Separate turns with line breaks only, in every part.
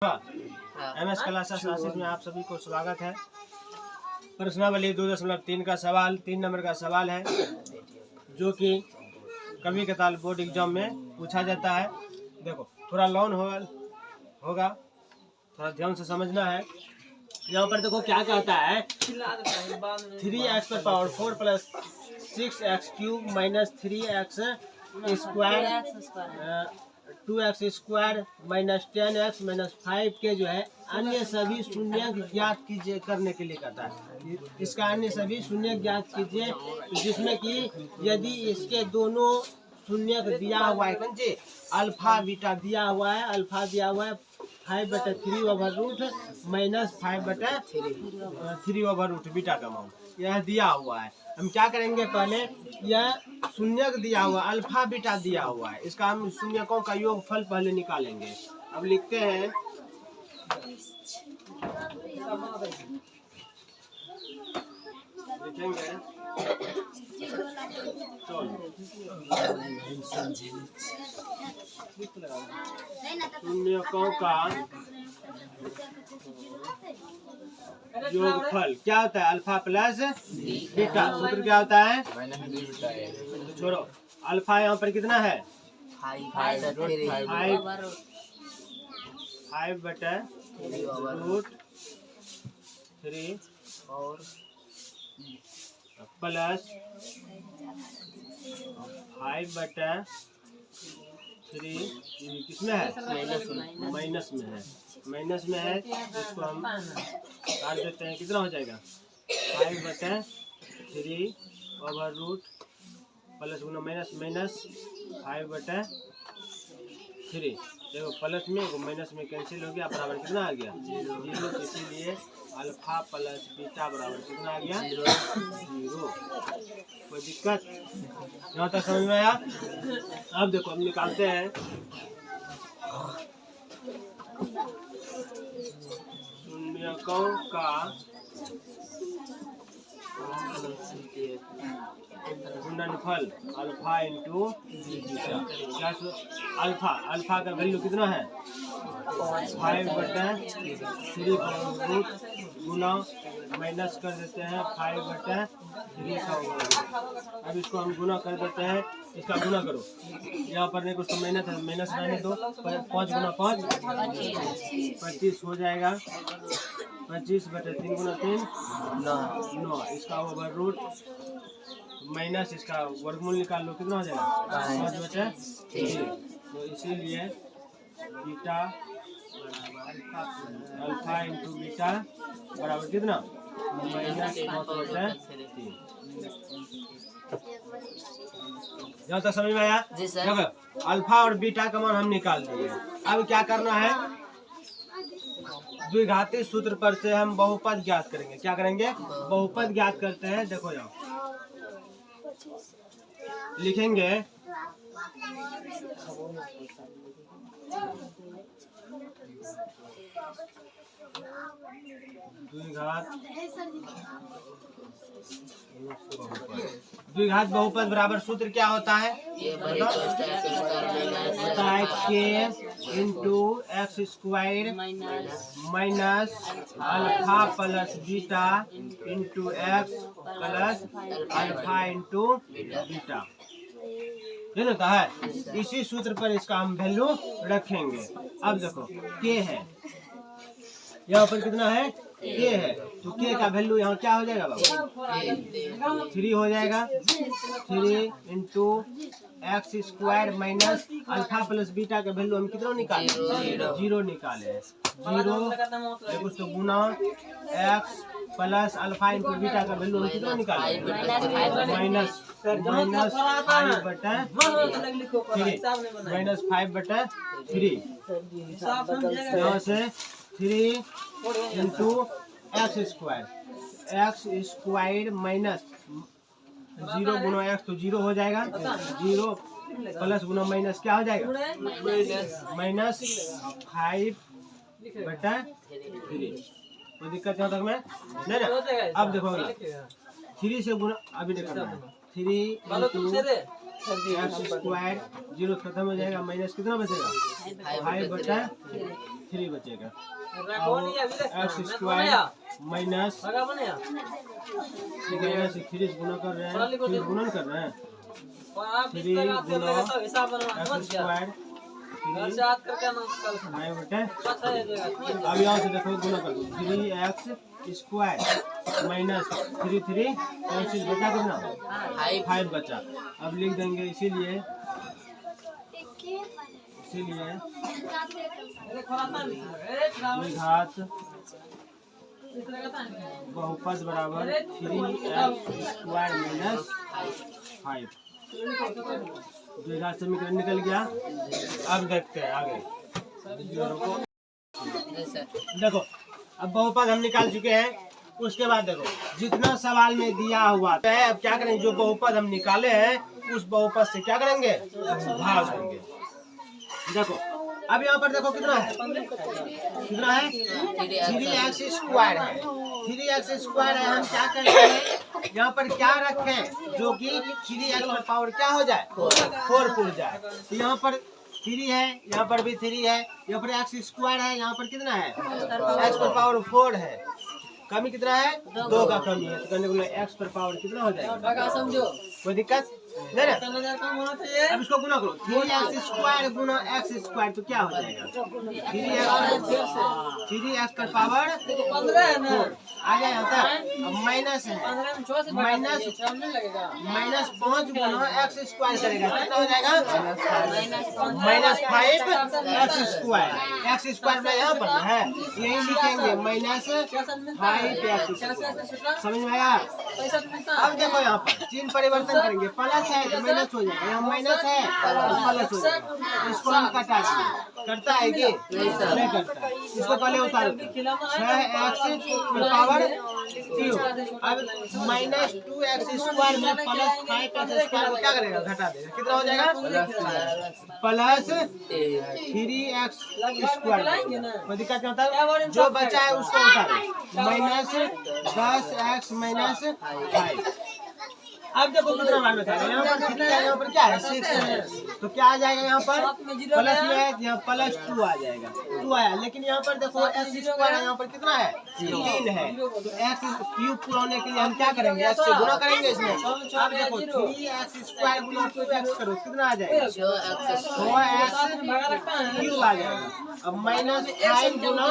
MS classes में आप सभी को स्वागत है। प्रश्नावली 2.3 का सवाल 3 नंबर का सवाल है, जो कि कभी कताल बोर्ड एग्जाम में पूछा जाता है। देखो थोड़ा लॉन्ग होगा, थोड़ा ध्यान से समझना है। यहाँ पर देखो क्या कहता है, 3x पर power 4 plus 6x cube minus 3x square 2x square minus 10x minus 5 के जो है अन्य सभी शून्य ज्ञात कीजिए करने के लिए कहता है। इसका अन्य सभी शून्य ज्ञात कीजिए, जिसमें कि यदि इसके दोनों शून्य दिया हुआ है, कौन सी अल्फा बीटा दिया हुआ है, अल्फा दिया हुआ है 5/3 over root minus 5/3 over root beta का मान यह दिया हुआ है। हम क्या करेंगे, पहले यह शून्य दिया हुआ अल्फा बीटा दिया हुआ है, इसका हम शून्यकों का योगफल पहले निकालेंगे। अब लिखते हैं शून्यकों का योगफल क्या होता है, अल्फा प्लस बीटा। सूत्र क्या होता है, तो छोड़ो, अल्फा यहाँ पर कितना है 5/√3 और प्लस 5/3 किसमें है, माइनस में है, माइनस में है। इसको हम काट देते हैं, कितना हो जाएगा 5/3 ओवर रूट प्लस गुना माइनस माइनस 5/3। देखो प्लस में माइनस में कैंसिल हो गया, बराबर कितना आ गया 0। इसीलिए अल्फा प्लस बीटा बराबर कितना आ गया 0। कोई दिक्कत यहाँ तक समझ में आया। अब देखो हम निकालते हैं शून्यकों का गुणनफल अल्फा इंटू बीटा। अल्फा का वैल्यू कितना है 5/3 रूट गुना माइनस कर देते हैं 5/3 का। अब इसको हम गुना कर देते हैं, इसका गुना करो, यहाँ पर नहीं कुछ तो मेहनत है, माइनस रहने दो। 5 गुना 5 25 हो जाएगा, 25/3 गुना 3 9। इसका ओवर रूट माइनस इसका वर्गमूल निकाल लो, कितना हो जाएगा 5/3। तो इसीलिए बीटा अल्फा इंटू बीटा बराबर कितना -5/3। यहाँ तक समझ में आया। देखो अल्फा और बीटा का मान हम निकाल दिए। अब क्या करना है, द्विघाती सूत्र पर से हम बहुपद ज्ञात करेंगे। क्या करेंगे, बहुपद ज्ञात करते हैं। देखो यहाँ लिखेंगे द्विघात बहुपद बराबर सूत्र क्या होता है, होता है के into x square minus alpha plus beta into x plus alpha into beta. ये होता है। इसी सूत्र पर इसका हम वैल्यू रखेंगे। अब देखो के है, यहाँ पर कितना है के है, तो के का वैल्यू यहाँ क्या हो जाएगा बाबू 3 हो जाएगा। 3 into x square minus alpha plus beta का वैल्यू हम कितना निकाले 0 निकाले। 0 कुछ तो गुना x plus alpha into beta का वैल्यू हम कितना निकाले माइनस 5/3 यहाँ से 3 इंटू एक्स स्क्वायर माइनस 0 गुना एक्स तो 0 हो जाएगा, 0 प्लस गुना माइनस क्या हो जाएगा -5/3। कोई दिक्कत यहाँ तक में नहीं ना। अब देखो 3 से गुना, अभी देखो 3 इंटू एक्स स्क्वायर 0 खत्म हो जाएगा, माइनस कितना बचेगा 5/3 3 बचेगा। एक्स स्क्वायर माइनस 3 से गुना कर रहे हैं, फिर गुणन कर रहे हैं 3 गुना एक्स स्क्वायर बेटे। अब यहाँ से देखो गुना कर दो 3x स्क्वायर माइनस 3 कैंसिल बचा कितना 5 बचा। अब लिख देंगे इसीलिए घात बहुपद बराबर 3x स्क्वायर माइनस 5। द्विघात समीकरण निकल गया। अब देखते हैं आगे। देखो अब बहुपद हम निकाल चुके हैं। उसके बाद देखो जितना सवाल में दिया हुआ है, अब क्या करेंगे, जो बहुपद हम निकाले हैं उस बहुपद से क्या करेंगे, भाग देंगे। देखो अब यहाँ पर देखो कितना है 3x स्क्वायर है। 3x स्क्वायर है। हम क्या करते हैं यहाँ पर क्या रखें जो कि 3x पर पावर क्या हो जाए 4 पुर जाए। तो यहाँ पर 3 है, यहाँ पर भी 3 है, यहाँ पर x स्क्वायर है, यहाँ पर कितना है x पर पावर 4 है। कमी कितना है 2 का कमी है, तो करने को x पर पावर कितना हो जाएगा, समझो कोई दिक्कत नहीं ना। अब इसको गुना करो 3x स्क्वायर गुना x स्क्वायर तो क्या हो जाएगा 3x पर पावर 4 आ गया यहाँ तक। अब माइनस है, माइनस 5 गुना x स्क्वायर करेगा कितना हो जाएगा -5 x स्क्वायर। x स्क्वायर में यहाँ पर है यही लिखेंगे -5x। समझ में आया। अब देखो यहाँ पर चिन्ह परिवर्तन करेंगे, प्लस है तो माइनस हो जाएगा, यहाँ माइनस है तो प्लस हो जाएगा। इसको हम कटा देंगे, करता है कि नहीं करता है। इसको पहले उतार 6x पावर 0। अब -2x स्क्वायर में प्लस 5x स्क्वायर को क्या करेगा घटा देगा, कितना हो जाएगा प्लस 3x स्क्वायर। कोई दिक्कत नहीं होता, जो बचा है उसको उतारो -10x -5। अब देखो कितना बार बताया, यहाँ पर कितना है, यहाँ पर क्या है 6 है, तो क्या आ जाएगा यहाँ पर प्लस में है, यहाँ +2 आ जाएगा 2 आया। लेकिन यहाँ पर देखो x स्क्वायर यहाँ पर कितना है 3 है, तो x क्यूब पूरा होने के लिए हम क्या करेंगे x से गुना करेंगे इसमें। अब देखो 3x स्क्वायर गुना 2x करो कितना आ जाएगा 6x क्यूब आ जाएगा। अब -5 गुना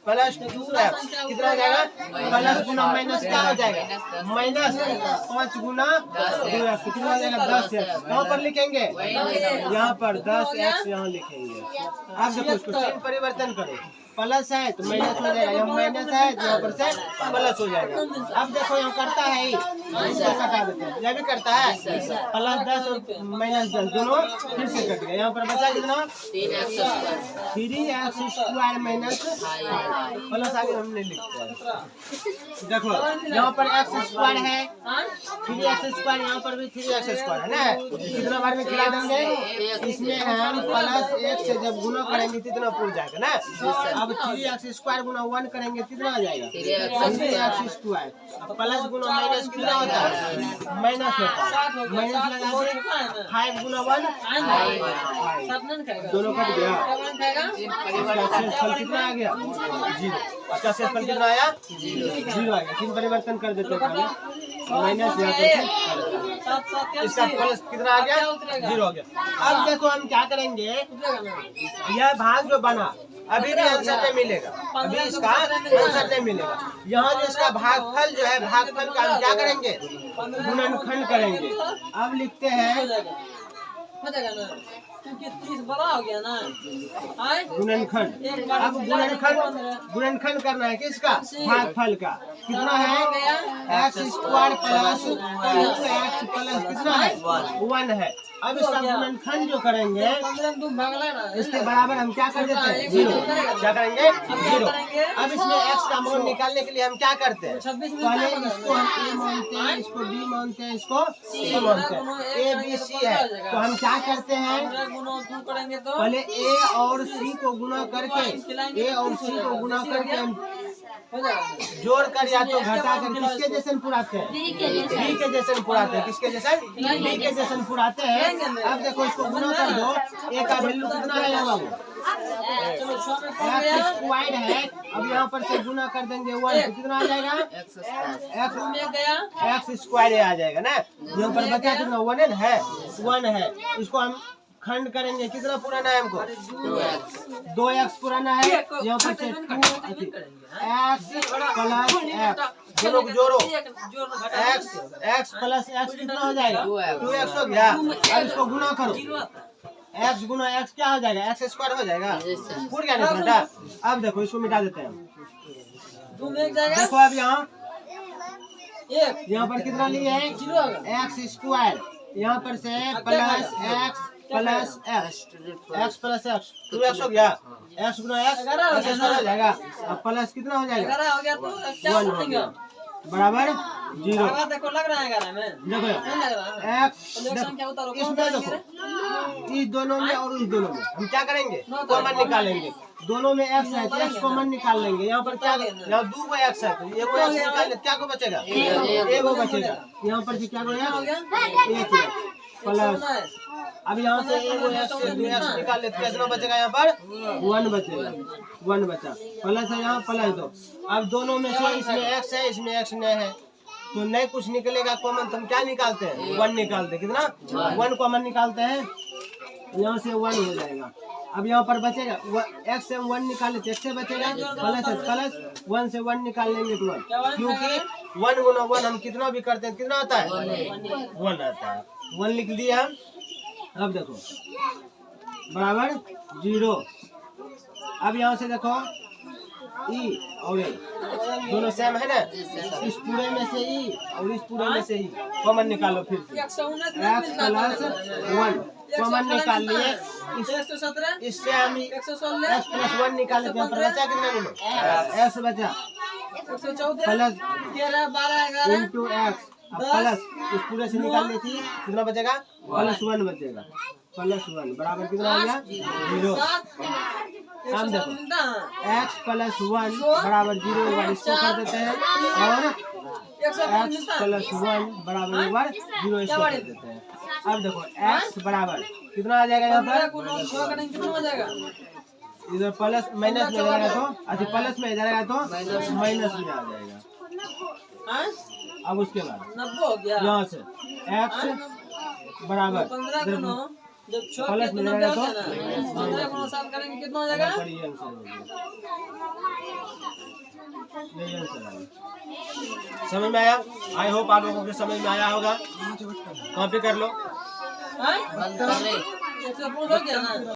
+2x कितना आ जाएगा, प्लस गुना माइनस क्या हो जाएगा -5 गुना 2x कितना हो जाएगा 10x। कहाँ पर लिखेंगे यहाँ पर 10x यहाँ लिखेंगे। अब देखो इसको चिन्ह परिवर्तन करो, प्लस है तो माइनस हो जाएगा, यहाँ माइनस है तो यहाँ पर से प्लस हो जाएगा। अब देखो यहाँ करता है ही, इसको कटा देते हैं, यह भी करता है +10 और -10 दोनों फिर से कट गया। यहाँ पर बचा कितना 3x स्क्वायर माइनस प्लस आगे हमने लिखा है। देखो यहाँ पर x स्क्वायर है 3x स्क्वायर, यहाँ पर भी 3x स्क्वायर है ना, कितना बार में खिला देंगे इसमें हम +1 से जब गुना करेंगे कितना पूर जाएगा ना। अब 3x स्क्वायर गुना 1 करेंगे कितना आ जाएगा 3x स्क्वायर। प्लस गुना माइनस कितना होता है माइनस होता है, माइनस लगा दे 5 गुना 1 दोनों कट गया। कितना आ गया 0, इसका शेषफल कितना आया 0 आ गया। चिन्ह परिवर्तन कर देते हैं माइनस यहाँ पर, इसका प्लस कितना आ गया 0 हो गया। अब देखो हम क्या करेंगे, यह भाग जो बना अभी भी आंसर नहीं मिलेगा, अभी इसका आंसर नहीं मिलेगा। यहाँ जो इसका भागफल जो है भागफल का हम क्या करेंगे गुणनखंड करेंगे। अब लिखते हैं बड़ा हो गया ना गुणनखंड। अब गुणनखंड करना है किसका भागफल का, कितना है x square plus 2x plus कितना है 1 है। अब इसका गुणनखंड जो करेंगे इसके बराबर हम क्या कर देते हैं 0, क्या करेंगे 0। अब इसमें x का मान निकालने के लिए हम क्या करते हैं, पहले इसको हम a मानते हैं, इसको b मानते हैं, इसको c मानते हैं, a b c है। तो हम क्या करते हैं पहले a और c को गुना करके हम जोड़ कर या तो घटा कर किसके जैसे पुराते हैं b के जैसे पुराते हैं, किसके जैसे b के जैसे पुराते हैं। अब देखो इसको गुना कर दो, a का वैल्यू कितना है बाबू स्क्वायर है। अब यहाँ पर से गुना कर देंगे 1 तो कितना आ जाएगा? एक्स स्क्वायर आ जाएगा ना। यहाँ पर बचा कितना 1 है 1 है। इसको हम खंड करेंगे, कितना पुराना है हमको? 2x पुराना है। यहाँ पर से 2x प्लस x दोनों को जोड़ो, x प्लस x कितना हो जाएगा? 2x हो गया। अब इसको गुना करो, x गुना x क्या हो जाएगा? x स्क्वायर हो जाएगा। फूट गया ना बेटा। अब देखो इसको मिटा देते हैं। देखो अब यहाँ पर कितना लिए है? x square. यहाँ पर से plus x plus x plus x 2x हो गया। x गुना x स्क्वायर हो जाएगा। अब प्लस कितना हो जाएगा? 1 हो गया बराबर 0।
देखो लग रहा है
देखो x इसमें देखो इस दोनों में और इस दोनों में हम क्या करेंगे? कॉमन निकालेंगे। दोनों में x है तो x कॉमन निकाल लेंगे। यहाँ पर क्या? यहाँ 2 को x है तो एक को x निकाल ले, क्या को बचेगा? एक को बचेगा। यहाँ पर से क्या को x प्लस अब यहाँ से एक x निकाल लेते कितना बचेगा? यहाँ पर 1 बचेगा। 1 बचा प्लस है यहाँ प्लस 2। अब दोनों में से इसमें x है इसमें x नहीं है तो नहीं कुछ निकलेगा कॉमन तो हम क्या निकालते हैं? 1 निकालते हैं। कितना? 1 कॉमन निकालते हैं। यहाँ से 1 हो जाएगा। अब यहाँ पर बचेगा x से 1 निकाल लेते x से बचेगा प्लस है प्लस 1 से 1 निकाल लेंगे तो 1 क्योंकि 1 गुना 1 हम कितना भी करते हैं कितना आता है? 1 आता है। 1 लिख दिए हम। अब देखो बराबर 0। अब यहाँ से देखो e और a दोनों सेम है ना। इस पूरे में से e और इस पूरे में से e कॉमन निकालो। फिर x प्लस 1 कॉमन निकाल लिए। इससे हम x प्लस 1 निकाल लेते हैं। बचा कितना मिले? x बचा प्लस इंटू x प्लस इस पूरे से निकाल लेती है कितना बचेगा? प्लस 1 बचेगा। प्लस 1 बराबर कितना हो गया? 0। हम देखो x प्लस 1 बराबर 0 एक बार इसको कर देते हैं और x प्लस 1 बराबर एक बार 0 इसको कर देते हैं। अब देखो x बराबर कितना आ जाएगा? यहाँ पर इधर प्लस माइनस में जाएगा तो अच्छा प्लस में जाएगा तो माइनस में आ जाएगा। अब उसके बाद यहाँ से x बराबर प्लस में जाएगा तो
कितना हो जाएगा?
समझ में आया? आई होप आप लोगों को समझ में आया होगा। कॉपी कर लो।